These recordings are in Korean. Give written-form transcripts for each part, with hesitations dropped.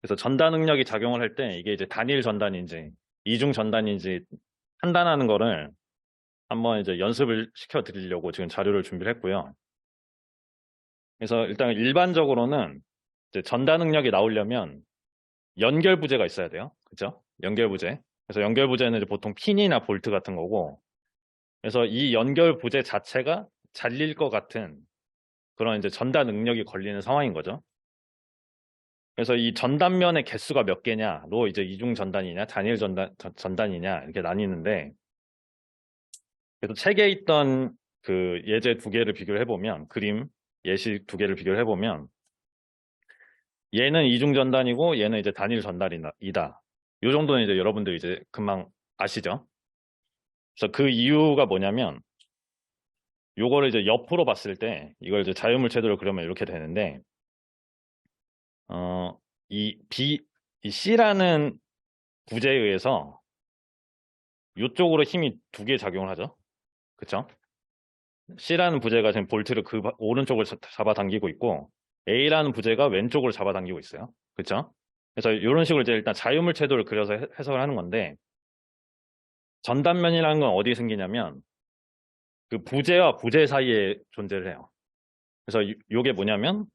그래서 전단 능력이 작용을 할 때 이게 이제 단일 전단인지 이중 전단인지 판단하는 거를 한번 이제 연습을 시켜 드리려고 지금 자료를 준비를 했고요. 그래서 일단 일반적으로는 이제 전단 능력이 나오려면 연결 부재가 있어야 돼요. 그죠? 연결 부재. 그래서 연결 부재는 이제 보통 핀이나 볼트 같은 거고, 그래서 이 연결 부재 자체가 잘릴 것 같은 그런 이제 전단 능력이 걸리는 상황인 거죠. 그래서 이 전단면의 개수가 몇 개냐로 이제 이중 전단이냐 단일 전단이냐 이렇게 나뉘는데, 그래서 책에 있던 그 예제 두 개를 비교를 해보면, 그림 예시 두 개를 비교를 해보면 얘는 이중 전단이고 얘는 이제 단일 전단이다. 이 정도는 이제 여러분들 이제 금방 아시죠? 그래서 그 이유가 뭐냐면, 요거를 이제 옆으로 봤을 때 이걸 이제 자유물체도로 그리면 이렇게 되는데, 어, 이 이 C라는 부재에 의해서 이쪽으로 힘이 두 개 작용을 하죠. 그쵸? C라는 부재가 지금 볼트를 그 오른쪽을 잡아당기고 있고, A라는 부재가 왼쪽으로 잡아당기고 있어요. 그쵸? 그래서 이런 식으로 이제 일단 자유물체도를 그려서 해석을 하는 건데, 전단면이라는 건 어디에 생기냐면 그 부재와 부재 사이에 존재를 해요. 그래서 요게 뭐냐면,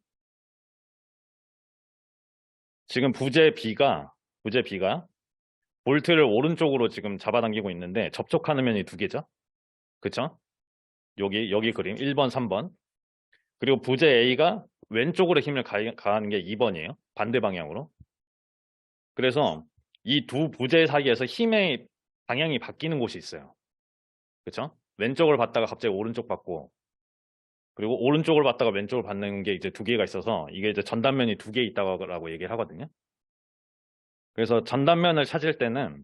지금 부재 B가 볼트를 오른쪽으로 지금 잡아당기고 있는데 접촉하는 면이 두 개죠. 그쵸? 여기 그림 1번, 3번. 그리고 부재 A가 왼쪽으로 힘을 가하는 게 2번이에요. 반대 방향으로. 그래서 이 두 부재 사이에서 힘의 방향이 바뀌는 곳이 있어요. 그쵸? 왼쪽을 받다가 갑자기 오른쪽 받고, 그리고 오른쪽을 받다가 왼쪽을 받는 게 이제 두 개가 있어서 이게 이제 전단면이 두 개 있다고 얘기를 하거든요. 그래서 전단면을 찾을 때는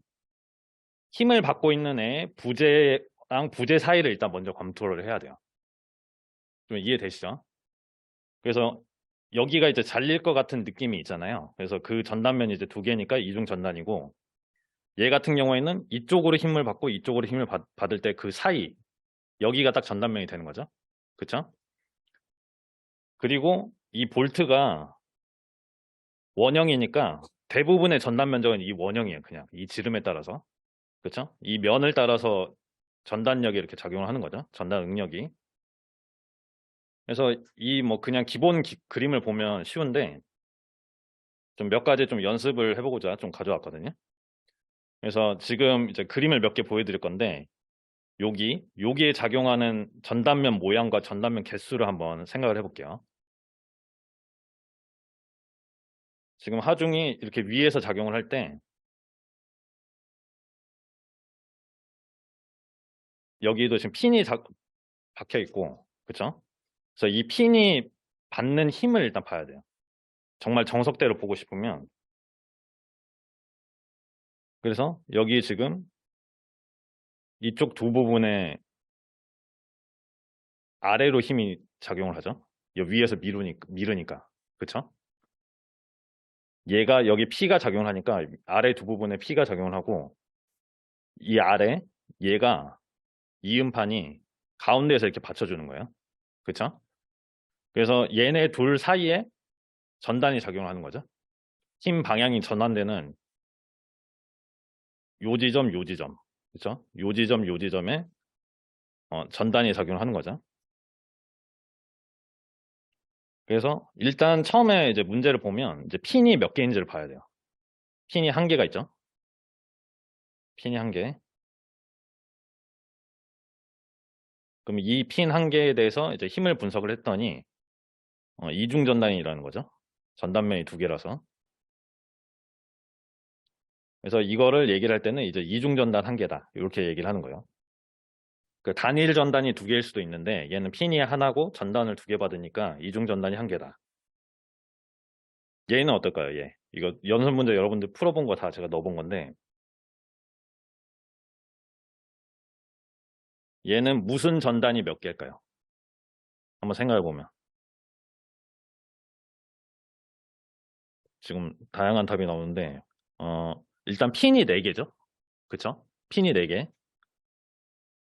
힘을 받고 있는 애의 부재랑 부재 사이를 일단 먼저 검토를 해야 돼요. 좀 이해되시죠? 그래서 여기가 이제 잘릴 것 같은 느낌이 있잖아요. 그래서 그 전단면이 이제 두 개니까 이중 전단이고, 얘 같은 경우에는 이쪽으로 힘을 받고 이쪽으로 힘을 받을 때 그 사이, 여기가 딱 전단면이 되는 거죠. 그쵸? 그리고 이 볼트가 원형이니까 대부분의 전단 면적은 이 원형이에요. 그냥 이 지름에 따라서. 그쵸? 이 면을 따라서 전단력이 이렇게 작용을 하는 거죠. 전단 응력이. 그래서 이 뭐 그냥 기본 그림을 보면 쉬운데, 좀 몇 가지 좀 연습을 해보고자 좀 가져왔거든요. 그래서 지금 이제 그림을 몇 개 보여드릴 건데, 여기에 작용하는 전단면 모양과 전단면 개수를 한번 생각을 해볼게요. 지금 하중이 이렇게 위에서 작용을 할 때 여기도 지금 핀이 박혀 있고, 그쵸? 그래서 이 핀이 받는 힘을 일단 봐야 돼요. 정말 정석대로 보고 싶으면. 그래서 여기 지금 이쪽 두 부분에 아래로 힘이 작용을 하죠. 위에서 미르니까. 그쵸? 얘가 여기 P가 작용을 하니까 아래 두 부분에 P가 작용을 하고, 이 아래 얘가 이음판이 가운데에서 이렇게 받쳐주는 거예요. 그쵸? 그래서 얘네 둘 사이에 전단이 작용을 하는 거죠. 힘 방향이 전환되는 요 지점, 요 지점. 그쵸? 요 지점, 요 지점에 전단이 작용을 하는 거죠. 그래서 일단 처음에 이제 문제를 보면 이제 핀이 몇 개인지를 봐야 돼요. 핀이 한 개가 있죠. 핀이 한 개. 그럼 이 핀 한 개에 대해서 이제 힘을 분석을 했더니 이중 전단이라는 거죠. 전단면이 두 개라서. 그래서 이거를 얘기를 할 때는 이제 이중 전단 한 개다, 이렇게 얘기를 하는 거예요. 그 단일 전단이 두 개일 수도 있는데 얘는 핀이 하나고 전단을 두 개 받으니까 이중 전단이 한 개다. 얘는 어떨까요? 얘. 이거 연습 문제 여러분들 풀어본 거 다 제가 넣어본 건데, 얘는 무슨 전단이 몇 개일까요? 한번 생각해 보면. 지금 다양한 답이 나오는데, 일단 핀이 4개죠? 그쵸? 핀이 4개.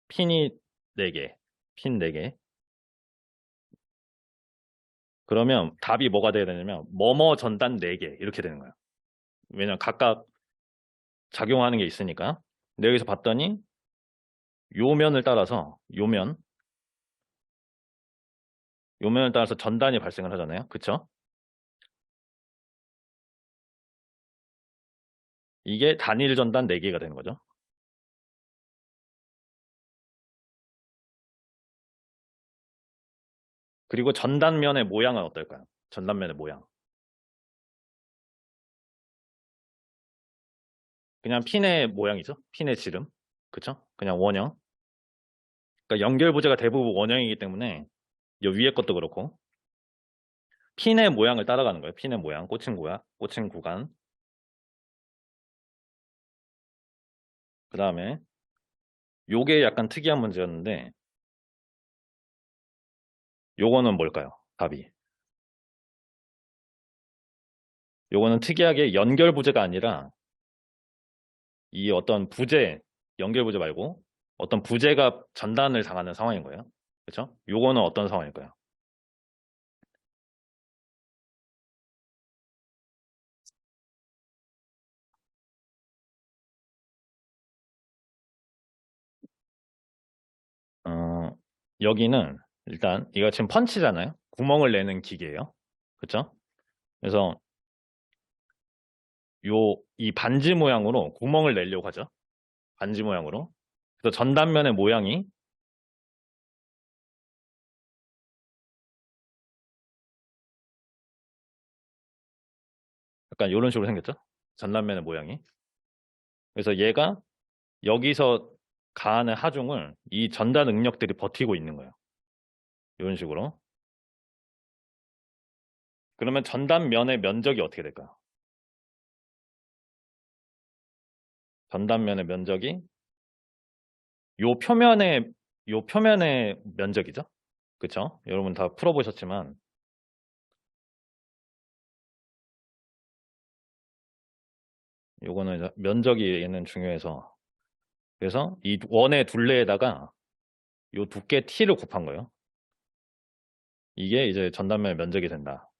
핀이 4개. 핀 4개. 그러면 답이 뭐가 돼야 되냐면, 뭐뭐 전단 4개. 이렇게 되는 거예요. 왜냐면 각각 작용하는 게 있으니까. 근데 여기서 봤더니 요 면을 따라서 요면을 따라서 전단이 발생을 하잖아요. 그쵸? 이게 단일 전단 4개가 되는 거죠. 그리고 전단면의 모양은 어떨까요? 전단면의 모양. 그냥 핀의 모양이죠. 핀의 지름. 그쵸? 그냥 원형. 그러니까 연결 부재가 대부분 원형이기 때문에 이 위에 것도 그렇고 핀의 모양을 따라가는 거예요. 핀의 모양, 꽂힌 구간. 그 다음에 요게 약간 특이한 문제였는데 요거는 뭘까요? 답이. 요거는 특이하게 연결 부재가 아니라 이 어떤 부재, 연결 부재 말고 어떤 부재가 전단을 당하는 상황인 거예요. 그렇죠? 요거는 어떤 상황일까요? 어, 여기는 일단 이거 지금 펀치잖아요. 구멍을 내는 기계예요. 그렇죠? 그래서 이 반지 모양으로 구멍을 내려고 하죠. 반지 모양으로. 그래서 전단면의 모양이 약간 이런 식으로 생겼죠. 전단면의 모양이. 그래서 얘가 여기서 가하는 하중을 이 전단 응력들이 버티고 있는 거예요. 이런 식으로. 그러면 전단면의 면적이 어떻게 될까요? 전단면의 면적이 요 표면의 요 표면의 면적이죠. 그쵸? 여러분 다 풀어보셨지만 요거는 이제 면적이 얘는 중요해서 그래서 이 원의 둘레에다가 요 두께 t를 곱한 거예요. 이게 이제 전단면의 면적이 된다.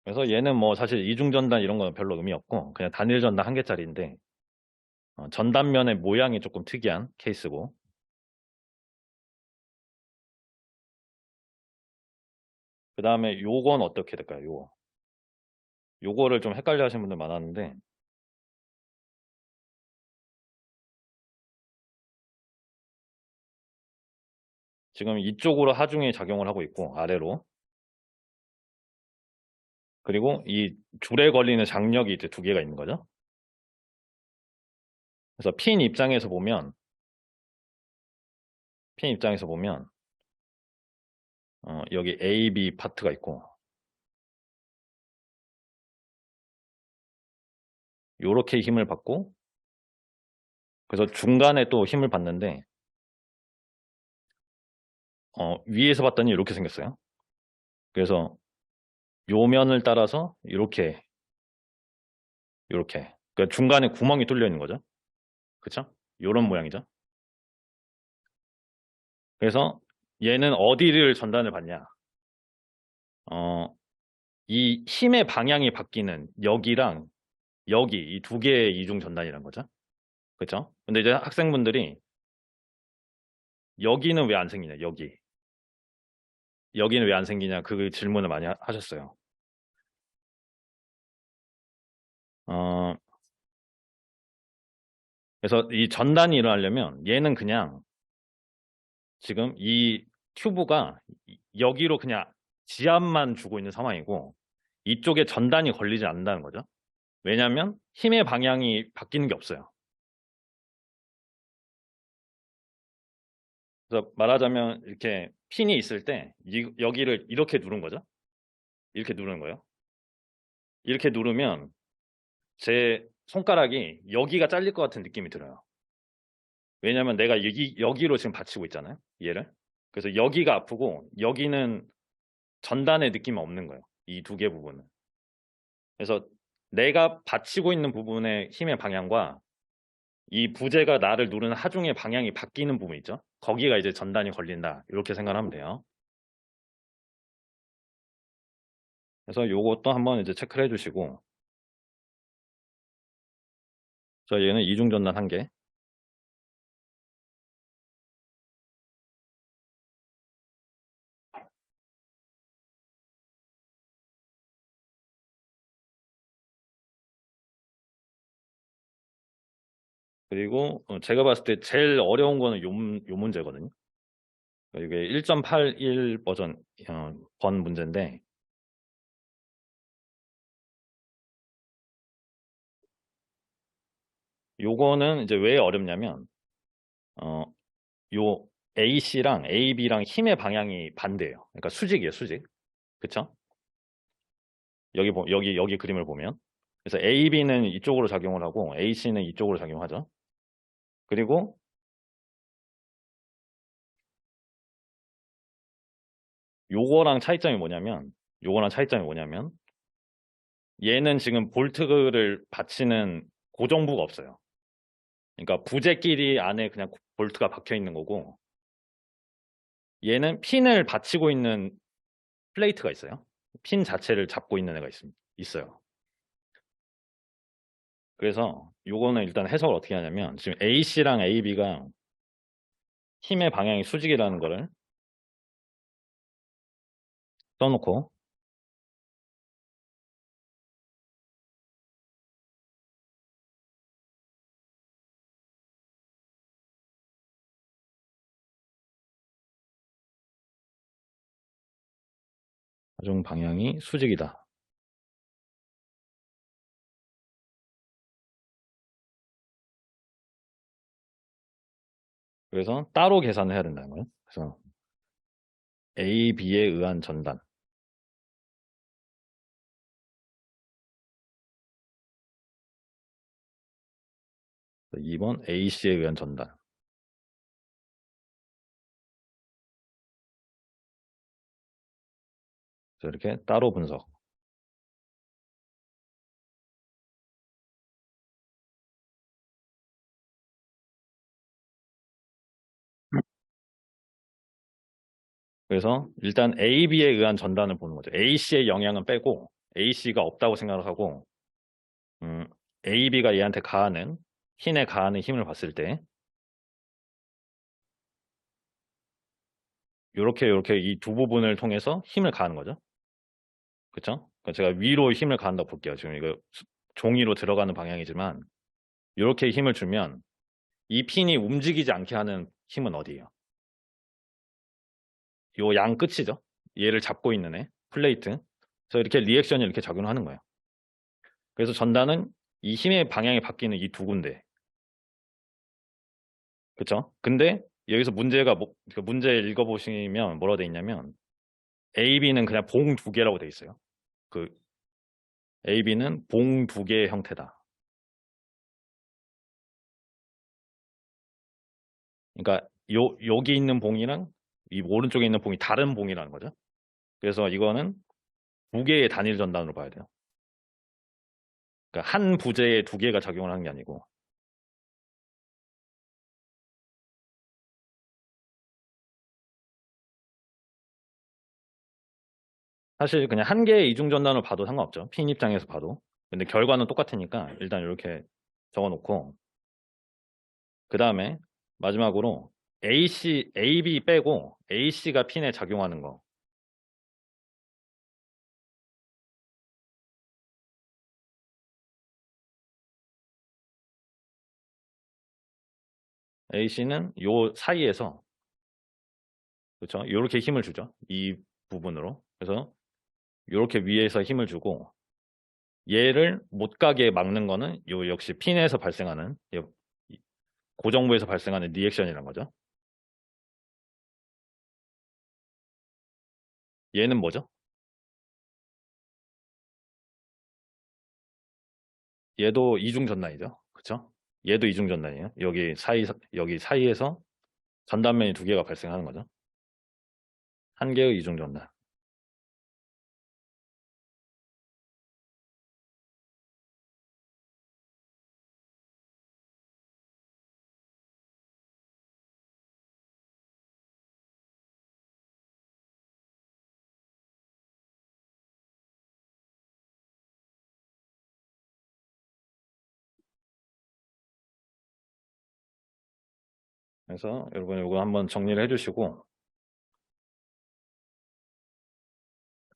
그래서 얘는 뭐 사실 이중전단 이런 거는 별로 의미 없고 그냥 단일 전단 한 개짜리인데 전단면의 모양이 조금 특이한 케이스고 그 다음에 요건 어떻게 될까요? 요거를 좀 헷갈려 하시는 분들 많았는데 지금 이쪽으로 하중이 작용을 하고 있고 아래로 그리고 이 줄에 걸리는 장력이 이제 2개가 있는 거죠. 그래서 핀 입장에서 보면 여기 A, B 파트가 있고 요렇게 힘을 받고 그래서 중간에 또 힘을 받는데 위에서 봤더니 이렇게 생겼어요. 그래서 요 면을 따라서 이렇게 그러니까 중간에 구멍이 뚫려 있는 거죠. 그쵸? 요런 모양이죠. 그래서 얘는 어디를 전단을 받냐? 어, 이 힘의 방향이 바뀌는 여기랑 여기 이 2개의 이중 전단이란 거죠. 그쵸? 근데 이제 학생분들이 여기는 왜 안 생기냐? 여기는 왜 안 생기냐? 그 질문을 많이 하셨어요. 어, 그래서 이 전단이 일어나려면 얘는 그냥 지금 이 튜브가 여기로 그냥 지압만 주고 있는 상황이고 이쪽에 전단이 걸리지 않는다는 거죠. 왜냐하면 힘의 방향이 바뀌는 게 없어요. 그래서 말하자면 이렇게 핀이 있을 때 여기를 이렇게 누른 거죠. 이렇게 누르는 거예요. 이렇게 누르면 제 손가락이 여기가 잘릴 것 같은 느낌이 들어요. 왜냐하면 내가 여기로 지금 받치고 있잖아요. 얘를. 그래서 여기가 아프고 여기는 전단의 느낌이 없는 거예요. 이 2개 부분은. 그래서 내가 받치고 있는 부분의 힘의 방향과 이 부재가 나를 누르는 하중의 방향이 바뀌는 부분 있죠. 거기가 이제 전단이 걸린다. 이렇게 생각하면 돼요. 그래서 요것도 한번 이제 체크를 해 주시고. 자, 얘는 이중 전단 1개. 그리고 제가 봤을 때 제일 어려운 거는 요 문제거든요. 이게 1.81 버전 번 문제인데, 요거는 이제 왜 어렵냐면 요 AC랑 AB랑 힘의 방향이 반대예요. 그러니까 수직이에요, 수직. 그쵸? 여기 그림을 보면. 그래서 AB는 이쪽으로 작용을 하고 AC는 이쪽으로 작용하죠. 그리고 요거랑 차이점이 뭐냐면 얘는 지금 볼트를 받치는 고정부가 없어요. 그러니까 부재끼리 안에 그냥 볼트가 박혀 있는 거고, 얘는 핀을 받치고 있는 플레이트가 있어요. 핀 자체를 잡고 있는 애가 있어요. 그래서 요거는 일단 해석을 어떻게 하냐면, 지금 AC랑 AB가 힘의 방향이 수직이라는 거를 써놓고, 가중 방향이 수직이다. 그래서 따로 계산을 해야 된다는 거예요. 그래서 AB에 의한 전단, 2번 AC에 의한 전단. 그래서 이렇게 따로 분석. 그래서 일단 AB에 의한 전단을 보는 거죠. AC의 영향은 빼고 AC가 없다고 생각을 하고, 음, AB가 얘한테 가하는, 흰에 가하는 힘을 봤을 때 요렇게 이 두 부분을 통해서 힘을 가하는 거죠. 그쵸? 그러니까 제가 위로 힘을 가한다고 볼게요. 지금 이거 종이로 들어가는 방향이지만 요렇게 힘을 주면 이 핀이 움직이지 않게 하는 힘은 어디예요? 요 양 끝이죠. 얘를 잡고 있는 애, 플레이트. 그래서 이렇게 리액션이 이렇게 작용하는 거예요. 그래서 전단은 이 힘의 방향이 바뀌는 이 두 군데. 그쵸? 근데 여기서 그 문제 읽어보시면 뭐라고 돼 있냐면 AB는 그냥 봉 두 개라고 돼 있어요. 그 AB는 봉 두 개의 형태다. 그러니까 여기 있는 봉이랑 이 오른쪽에 있는 봉이 다른 봉이라는 거죠. 그래서 이거는 두 개의 단일 전단으로 봐야 돼요. 그러니까 한 부재에 두 개가 작용을 하는 게 아니고, 사실 그냥 한 개의 이중 전단으로 봐도 상관없죠. 핀 입장에서 봐도. 근데 결과는 똑같으니까 일단 이렇게 적어놓고, 그 다음에 마지막으로 AB 빼고 AC가 핀에 작용하는 거. AC는 요 사이에서, 그렇죠? 이렇게 힘을 주죠. 이 부분으로. 그래서 이렇게 위에서 힘을 주고, 얘를 못 가게 막는 거는 요 역시 핀에서 발생하는, 이 고정부에서 발생하는 리액션이란 거죠. 얘는 뭐죠? 얘도 이중 전단이죠. 그렇죠? 얘도 이중 전단이에요. 여기 사이에서 전단면이 두 개가 발생하는 거죠. 한 개의 이중 전단. 그래서 여러분 요거 한번 정리를 해 주시고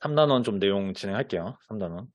3단원 좀 내용 진행할게요. 3단원.